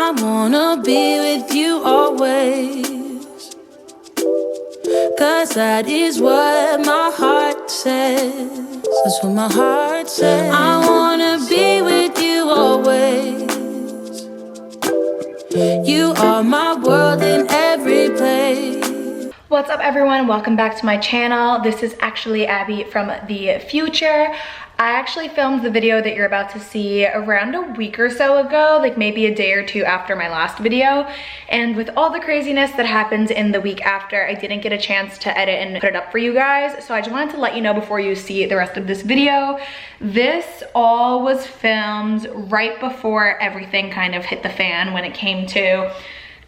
I wanna be with you always, 'cause that is what my heart says. That's what my heart says. I wanna be with you always. You are my world in every place. What's up everyone, welcome back to my channel. This is actually Abby from the future. I actually filmed the video that you're about to see around a week or so ago, like maybe a day or two after my last video. And with all the craziness that happened in the week after, I didn't get a chance to edit and put it up for you guys. So I just wanted to let you know before you see the rest of this video. This all was filmed right before everything kind of hit the fan when it came to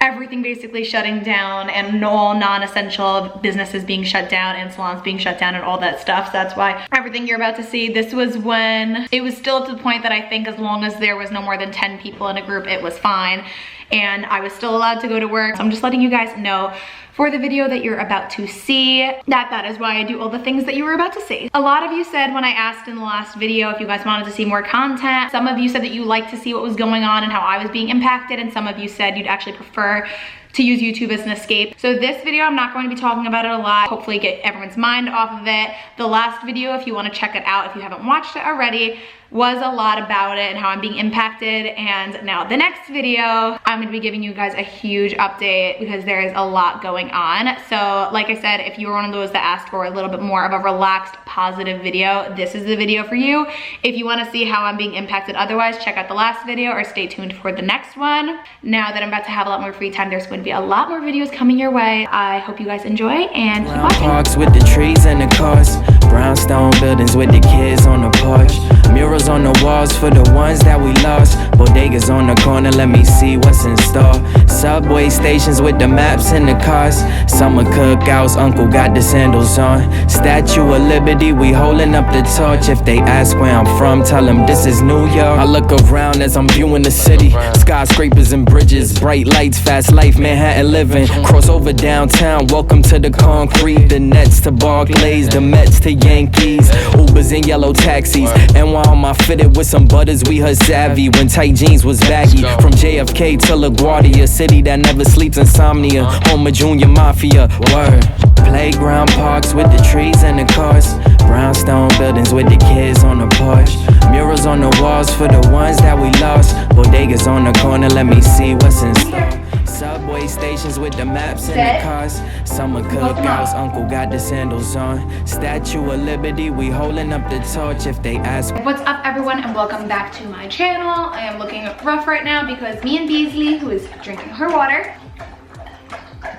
everything basically shutting down and all non-essential businesses being shut down and salons being shut down and all that stuff. So that's why everything you're about to see, this was when it was still to the point that I think as long as there was no more than 10 people in a group, it was fine. And I was still allowed to go to work. So I'm just letting you guys know for the video that you're about to see, that is why I do all the things that you were about to see. A lot of you said when I asked in the last video if you guys wanted to see more content, some of you said that you liked to see what was going on and how I was being impacted, and some of you said you'd actually prefer to use YouTube as an escape. So this video, I'm not going to be talking about it a lot, hopefully get everyone's mind off of it. The last video, if you want to check it out, if you haven't watched it already, was a lot about it and how I'm being impacted. And now the next video, I'm gonna be giving you guys a huge update because there is a lot going on. So like I said, if you were one of those that asked for a little bit more of a relaxed, positive video, this is the video for you. If you wanna see how I'm being impacted otherwise, check out the last video or stay tuned for the next one. Now that I'm about to have a lot more free time, there's going to be a lot more videos coming your way. I hope you guys enjoy and keep watching. Parks with the trees and the cars, brownstone buildings with the kids on the porch, murals on the walls for the ones that we lost, bodegas on the corner, let me see what's in store, subway stations with the maps and the cars, summer cookouts, uncle got the sandals on, Statue of Liberty, we holding up the torch. If they ask where I'm from, tell them this is New York. I look around as I'm viewing the city, skyscrapers and bridges, bright lights, fast life, Manhattan living, cross over downtown, welcome to the concrete, the Nets to Barclays, the Mets to Yankees, Ubers and yellow taxis, and while I'm fitted with some butters, we her savvy when tight jeans was baggy. From JFK to LaGuardia, city that never sleeps, insomnia, home of Junior Mafia, word. Playground parks with the trees and the cars, brownstone buildings with the kids on the porch, murals on the walls for the ones that we lost, bodegas on the corner, let me see what's in store. Subway stations with the maps and the cars, summer cookouts, uncle got the sandals on, Statue of Liberty, we holding up the torch. If they ask. What's up everyone, and welcome back to my channel. I am looking rough right now because me and Beasley, who is drinking her water,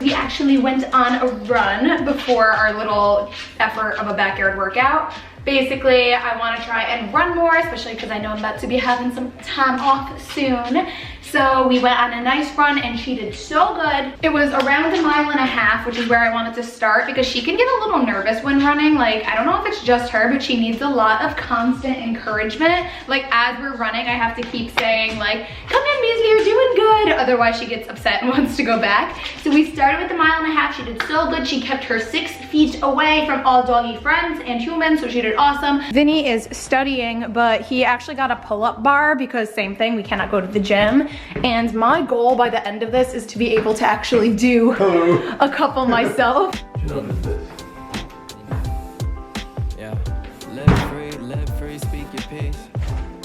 we actually went on a run before our little effort of a backyard workout. Basically, I want to try and run more, especially because I know I'm about to be having some time off soon. So we went on a nice run and she did so good. It was around 1.5 miles, which is where I wanted to start because she can get a little nervous when running. Like, I don't know if it's just her, but she needs a lot of constant encouragement. Like, as we're running, I have to keep saying like, come in Beasley, you're doing good. Otherwise she gets upset and wants to go back. So we started with 1.5 miles. She did so good. She kept her 6 feet away from all doggy friends and humans, so she did awesome. Vinny is studying, but he actually got a pull-up bar because same thing, we cannot go to the gym. And my goal by the end of this is to be able to actually do a couple myself. Yeah, live free, speak your peace.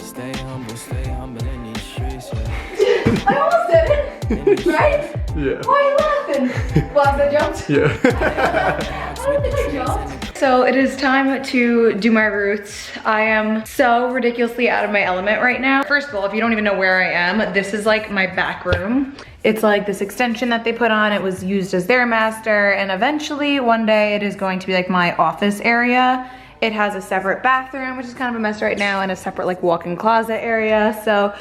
Stay humble in these streets. Yeah. I almost did it, right? Yeah. Why are you laughing? Well, I jumped. Yeah. I don't think I jumped. So it is time to do my roots. I am so ridiculously out of my element right now. First of all, if you don't even know where I am, this is like my back room. It's like this extension that they put on. It was used as their master, and eventually one day it is going to be like my office area. It has a separate bathroom, which is kind of a mess right now, and a separate like walk-in closet area. So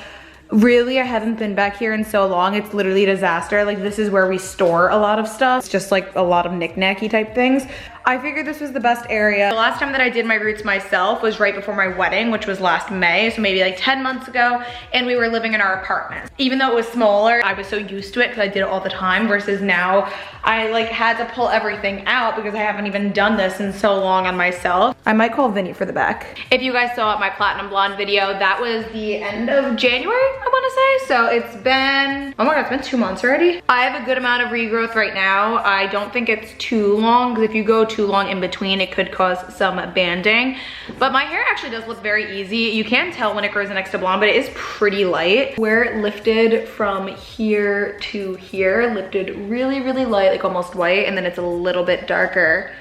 really, I haven't been back here in so long. It's literally a disaster. Like, this is where we store a lot of stuff. It's just like a lot of knick-knacky type things. I figured this was the best area. The last time that I did my roots myself was right before my wedding, which was last May, so maybe like 10 months ago, and we were living in our apartment. Even though it was smaller, I was so used to it because I did it all the time, versus now I like had to pull everything out because I haven't even done this in so long on myself. I might call Vinny for the back. If you guys saw my platinum blonde video, that was the end of January. I want to say. So it's been, oh my god, it's been 2 months already. I have a good amount of regrowth right now. I don't think it's too long, because if you go too long in between, it could cause some banding. But my hair actually does look very easy. You can tell when it grows next to blonde, but it is pretty light. Where it lifted from here to here, lifted really, really light, like almost white, and then it's a little bit darker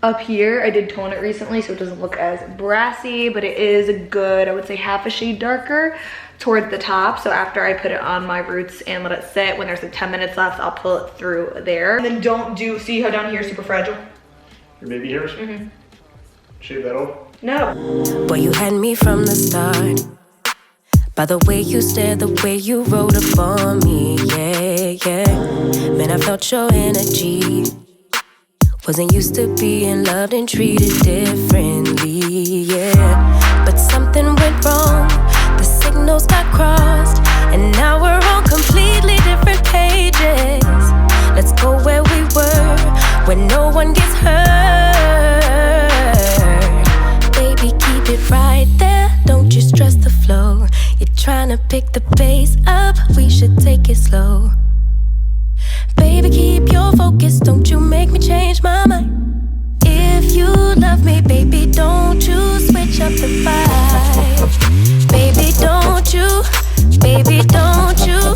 up here. I did tone it recently, so it doesn't look as brassy, but it is a good, I would say, half a shade darker towards the top. So after I put it on my roots and let it sit, when there's like 10 minutes left, I'll pull it through there. And then don't do, see how down here is super fragile? Your baby hairs? Mm-hmm. Shave that off? No. Boy, you had me from the start. By the way you stared, the way you wrote up on me, yeah, yeah. Man, I felt your energy. Wasn't used to being loved and treated differently, yeah. But something went wrong, the signals got crossed, and now we're on completely different pages. Let's go where we were, where no one gets hurt. Baby, keep it right there, don't you stress the flow. You're trying to pick the pace up, we should take it slow. Baby, keep your focus, don't you make me change my mind. If you love me, baby, don't you switch up the vibe. Baby, don't you, baby, don't you,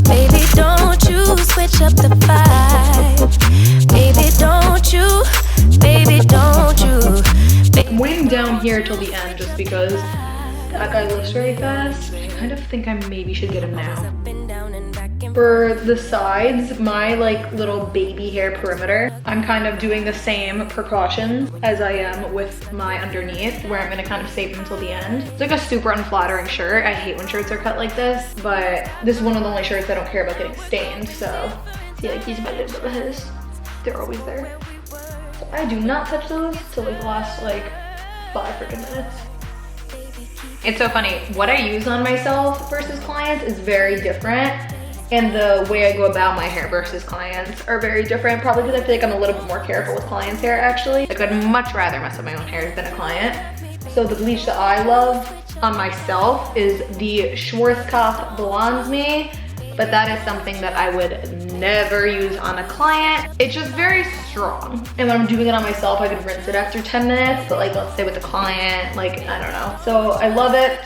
baby, don't you switch up the vibe. Baby, don't you, baby, don't you. I'm waiting down here till the end just because that guy lifts very fast. I kind of think I maybe should get him now. For the sides, my like little baby hair perimeter, I'm kind of doing the same precautions as I am with my underneath, where I'm gonna kind of save them until the end. It's like a super unflattering shirt. I hate when shirts are cut like this, but this is one of the only shirts I don't care about getting stained. So see, like these buttons of his, they're always there. So I do not touch those till like the last like 5 freaking minutes. It's so funny, what I use on myself versus clients is very different. And the way I go about my hair versus clients are very different, probably because I feel like I'm a little bit more careful with clients' hair actually. Like I'd much rather mess up my own hair than a client. So the bleach that I love on myself is the Schwarzkopf Blondes Me, but that is something that I would never use on a client. It's just very strong. And when I'm doing it on myself, I could rinse it after 10 minutes, but like let's say with a client, like I don't know. So I love it,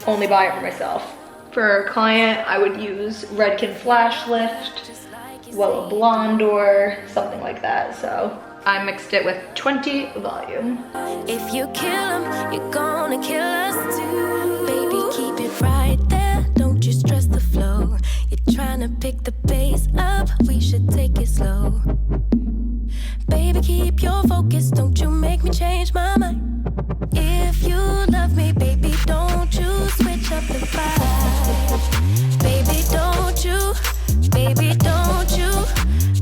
only buy it for myself. For a client, I would use Redken Flash Lift, well, a Blonde or something like that. So I mixed it with 20 volume. If you kill him, you're gonna kill us too. Baby, keep it right there, don't you stress the flow. You're trying to pick the pace up, we should take it slow. Baby, keep your focus, don't you make me change my mind. If you love me, baby, don't you switch up the vibe. Baby, don't you, baby, don't you,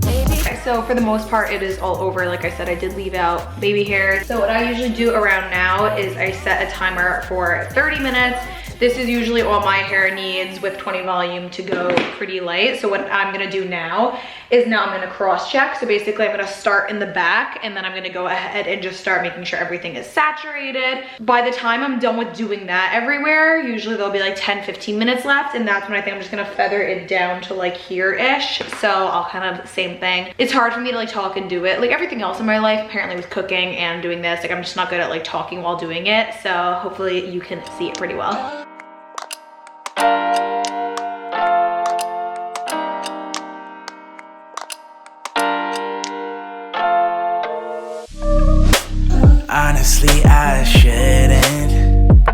baby. Okay, so for the most part, it is all over. Like I said, I did leave out baby hair. So what I usually do around now is I set a timer for 30 minutes. This is usually all my hair needs with 20 volume to go pretty light. So what I'm gonna do now is now I'm gonna cross check. So basically I'm gonna start in the back and then I'm gonna go ahead and just start making sure everything is saturated. By the time I'm done with doing that everywhere, usually there'll be like 10-15 minutes left, and that's when I think I'm just gonna feather it down to like here-ish. So I'll kind of, same thing. It's hard for me to like talk and do it. Like everything else in my life, apparently with cooking and doing this, like I'm just not good at like talking while doing it. So hopefully you can see it pretty well. Honestly, I shouldn't.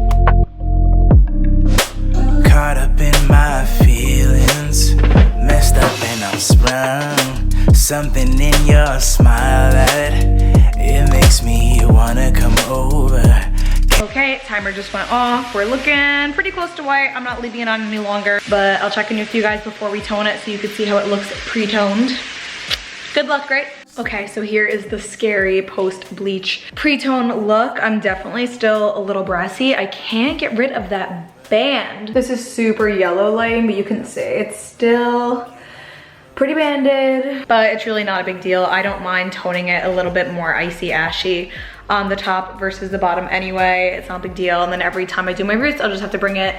Caught up in my feelings, messed up and I'm sprung. Something in your smile that it makes me wanna come over. Okay, timer just went off. We're looking pretty close to white. I'm not leaving it on any longer, but I'll check in with you guys before we tone it so you can see how it looks pre-toned. Good luck, great. Okay, so here is the scary post-bleach pre-tone look. I'm definitely still a little brassy. I can't get rid of that band. This is super yellow lighting, but you can see it's still pretty banded, but it's really not a big deal. I don't mind toning it a little bit more icy ashy on the top versus the bottom anyway. It's not a big deal. And then every time I do my roots, I'll just have to bring it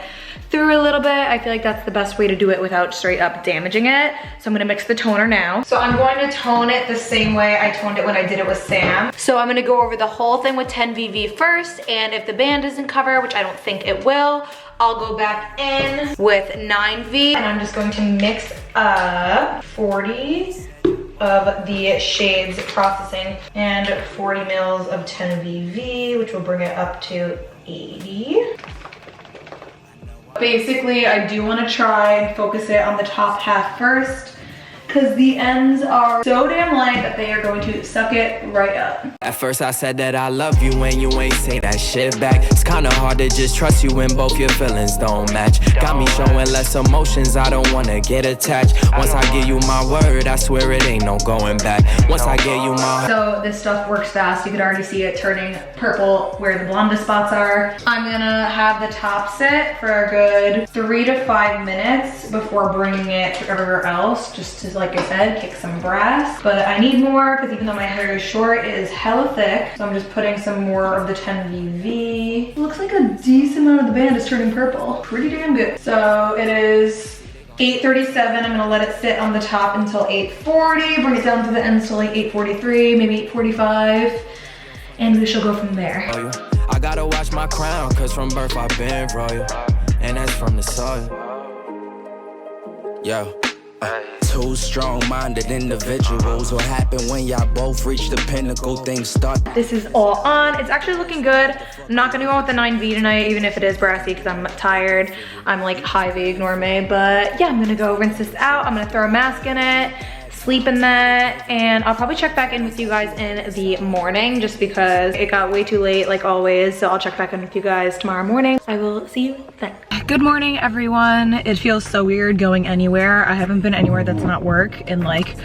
through a little bit. I feel like that's the best way to do it without straight up damaging it. So I'm gonna mix the toner now. So I'm going to tone it the same way I toned it when I did it with Sam. So I'm gonna go over the whole thing with 10VV first, and if the band doesn't cover, which I don't think it will, I'll go back in with 9V, and I'm just going to mix up 40 of the shades processing and 40 mils of 10VV, which will bring it up to 80. Basically, I do want to try and focus it on the top half first, because the ends are so damn light that they are going to suck it right up. At first I said that I love you when you ain't say that shit back. It's kinda hard to just trust you when both your feelings don't match. Got me showing less emotions, I don't wanna get attached. Once I give you my word, I swear it ain't no going back. Once I give you my... So this stuff works fast. You could already see it turning purple where the blondest spots are. I'm gonna have the top sit for a good 3 to 5 minutes before bringing it to everywhere else, just to, like I said, kick some brass. But I need more, because even though my hair is short, it is hella thick. So I'm just putting some more of the 10VV. It looks like a decent amount of the band is turning purple. Pretty damn good. So it is 8:37. I'm gonna let it sit on the top until 8:40. Bring it down to the ends to like 8:43, maybe 8:45. And we shall go from there. I gotta watch my crown, cause from birth I've been royal. And that's from the soil. Yo. Two strong-minded individuals. What happened when y'all both reach the pinnacle? Things start. This is all on. It's actually looking good. I'm not gonna go with the 9V tonight, even if it is brassy, because I'm tired. I'm like high V, ignore me. But yeah, I'm gonna go rinse this out. I'm gonna throw a mask in it, sleep in that, and I'll probably check back in with you guys in the morning, just because it got way too late like always. So I'll check back in with you guys tomorrow morning. I will see you then. Good morning, everyone. It feels so weird going anywhere. I haven't been anywhere that's not work in like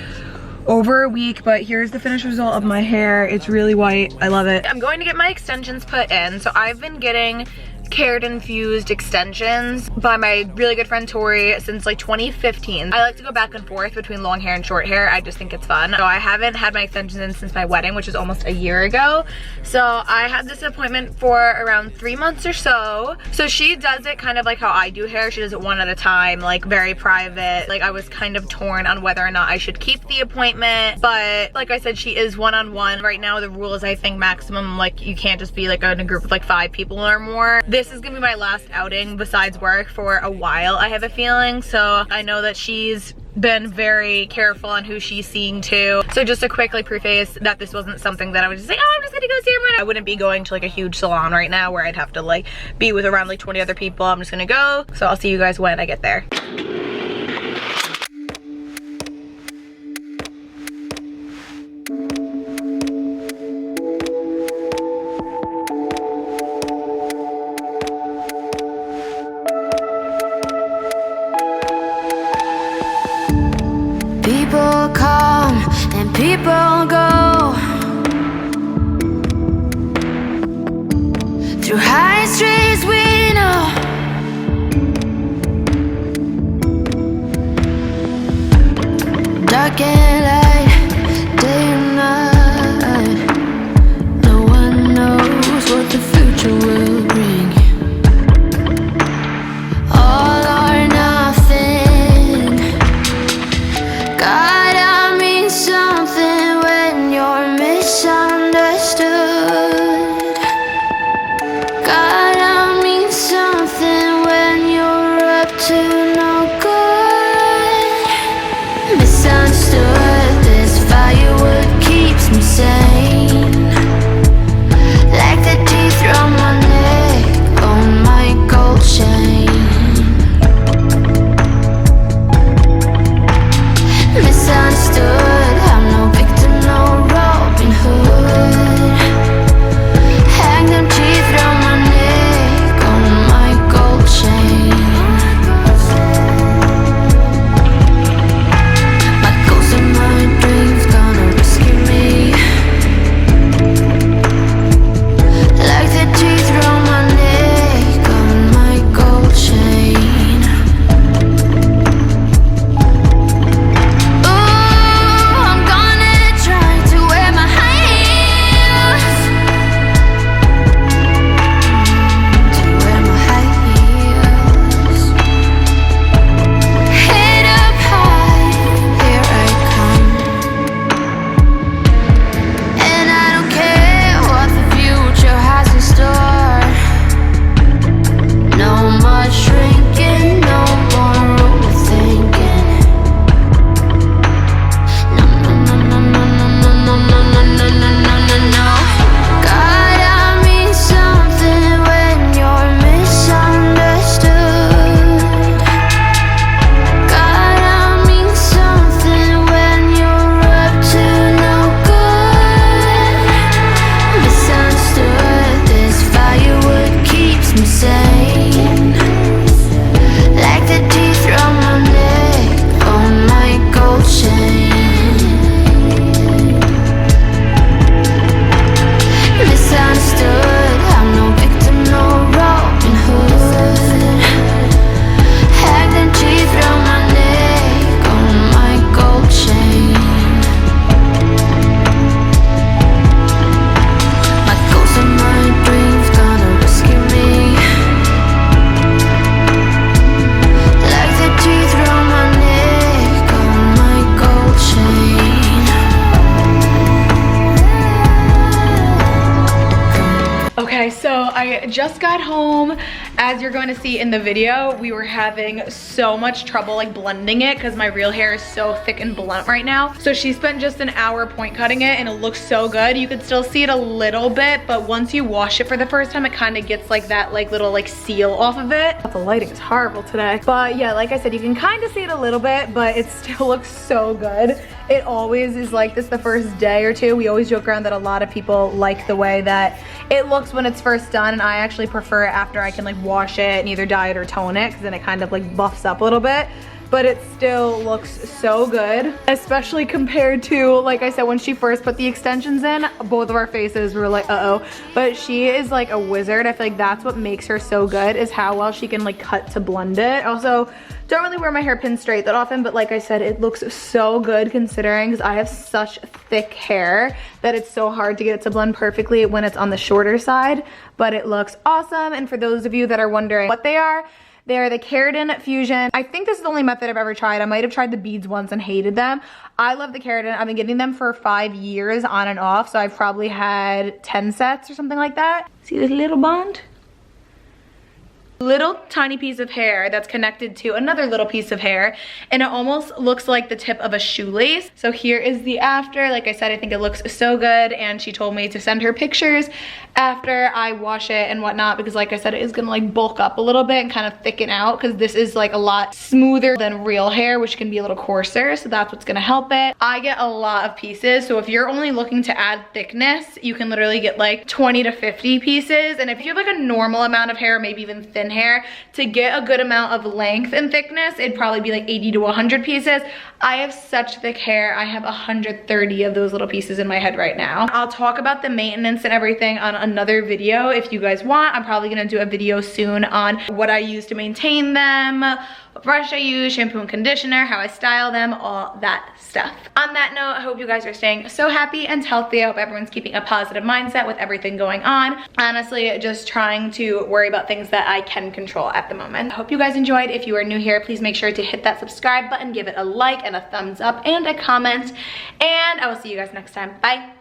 over a week, but here's the finished result of my hair. It's really white. I love it. I'm going to get my extensions put in. So I've been getting keratin infused extensions by my really good friend Tori since like 2015. I like to go back and forth between long hair and short hair. I just think it's fun. So I haven't had my extensions in since my wedding, which is almost a year ago. So I had this appointment for around 3 months or so. So she does it kind of like how I do hair. She does it one at a time, like very private. Like I was kind of torn on whether or not I should keep the appointment, but like I said, she is one-on-one. Right now the rule is I think maximum, like you can't just be like in a group of like 5 people or more. This is gonna be my last outing besides work for a while, I have a feeling. So I know that she's been very careful on who she's seeing too. So just a quick like preface that this wasn't something that I was just like, oh, I'm just gonna go see everyone. I wouldn't be going to like a huge salon right now where I'd have to like be with around like 20 other people. I'm just gonna go. So I'll see you guys when I get there. People come and people go through high streets we know. Dark and light, day and night. No one knows what the future will bring. All or nothing. Gotta mean something when you're misunderstood. Gotta mean something when you're up to no good. Misunderstood. just got home. As you're going to see in the video, we were having so much trouble like blending it because my real hair is so thick and blunt right now. So she spent just an hour point cutting it and it looks so good. You could still see it a little bit, but once you wash it for the first time, it kind of gets like that like little like seal off of it. The lighting is horrible today. But yeah, like I said, you can kind of see it a little bit, but it still looks so good. It always is like this the first day or two. We always joke around that a lot of people like the way that it looks when it's first done, and I actually prefer it after I can like wash it and either dye it or tone it, because then it kind of like buffs up a little bit. But it still looks so good, especially compared to, like I said, when she first put the extensions in, both of our faces were like, uh-oh. But she is like a wizard. I feel like that's what makes her so good, is how well she can like cut to blend it. Also, don't really wear my hair pinned straight that often, but like I said, it looks so good considering, because I have such thick hair that it's so hard to get it to blend perfectly when it's on the shorter side. But it looks awesome. And for those of you that are wondering what they are the keratin fusion. I think this is the only method I've ever tried. I might have tried the beads once and hated them. I love the keratin. I've been getting them for 5 years on and off, so I've probably had 10 sets or something like that. See this little bond? Little tiny piece of hair that's connected to another little piece of hair, and it almost looks like the tip of a shoelace. So here is the after. Like I said, I think it looks so good, and she told me to send her pictures after I wash it and whatnot, because like I said, it is gonna like bulk up a little bit and kind of thicken out, because this is like a lot smoother than real hair, which can be a little coarser, so that's what's gonna help it. I get a lot of pieces, so if you're only looking to add thickness, you can literally get like 20 to 50 pieces, and if you have like a normal amount of hair, maybe even thin hair, to get a good amount of length and thickness, it'd probably be like 80 to 100 pieces. I have such thick hair. I have 130 of those little pieces in my head right now. I'll talk about the maintenance and everything on another video if you guys want. I'm probably gonna do a video soon on what I use to maintain them, what brush I use, shampoo and conditioner, how I style them, all that stuff. On that note, I hope you guys are staying so happy and healthy. I hope everyone's keeping a positive mindset with everything going on. Honestly, just trying to worry about things that I can control at the moment. I hope you guys enjoyed. If you are new here, please make sure to hit that subscribe button, give it a like and a thumbs up and a comment, and I will see you guys next time. Bye.